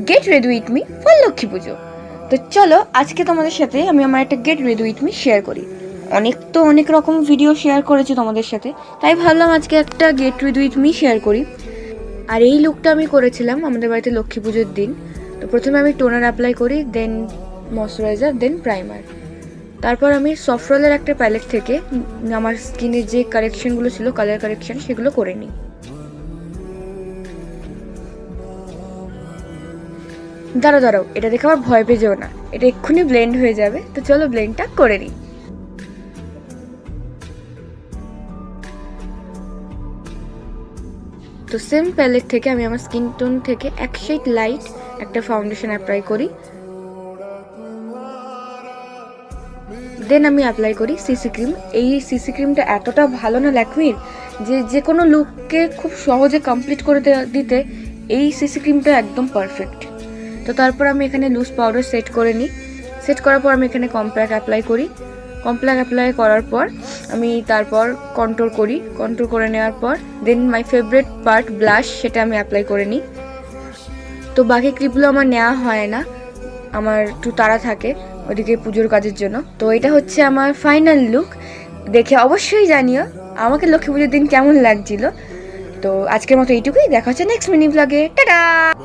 Get ready with me for Lakshmi পুজো। তো চলো আজকে তোমাদের সাথে আমি আমার একটা get ready with me share করি। অনেক রকম ভিডিও শেয়ার করেছি তোমাদের সাথে, তাই ভাবলাম আজকে একটা get ready with me share করি। আর এই লুকটা আমি করেছিলাম আমাদের বাড়িতে লক্ষ্মী পুজোর দিন। তো প্রথমে আমি টোনার অ্যাপ্লাই করি, দেন ময়শ্চারাইজার, দেন প্রাইমার। তারপর আমি সফটরোলের একটা প্যালেট থেকে আমার স্কিনের যে কারেকশনগুলো ছিল, কালার কারেকশন, সেগুলো করে নিই। দাঁড়াও, এটা দেখে আবার ভয় পেয়ে যেও না, এটা এক্ষুনি ব্লেন্ড হয়ে যাবে। তো চলো ব্লেন্ডটা করে নিই। তো সেম প্যালেট থেকে আমি আমার স্কিন টোন থেকে এক শেড লাইট একটা ফাউন্ডেশন অ্যাপ্লাই করি, দেন আমি অ্যাপ্লাই করি সিসি ক্রিম। এই সিসি ক্রিমটা এতটা ভালো না ল্যাকমির, যে কোনো লুককে খুব সহজে কমপ্লিট করে দিতে এই সিসি ক্রিমটা একদম পারফেক্ট। তো তারপর আমি এখানে লুজ পাউডার সেট করে নিই। সেট করার পর আমি এখানে কম্প্যাক্ট অ্যাপ্লাই করি। কম্প্যাক্ট অ্যাপ্লাই করার পর আমি তারপর কন্ট্রোল করি। কন্ট্রোল করে নেওয়ার পর দেন মাই ফেভারিট পার্ট ব্লাশ, সেটা আমি অ্যাপ্লাই করে নিই। তো বাকি ক্লিপগুলো আমার নেওয়া হয় না, আমার একটু তাড়া থাকে ওদিকে পুজোর কাজের জন্য। তো এটা হচ্ছে আমার ফাইনাল লুক। দেখে অবশ্যই জানিও আমাকে লক্ষ্মী পুজোর দিন কেমন লাগছিল। তো আজকের মতো এইটুকুই, দেখা হচ্ছে নেক্সট মিনি ব্লগে। টাটা।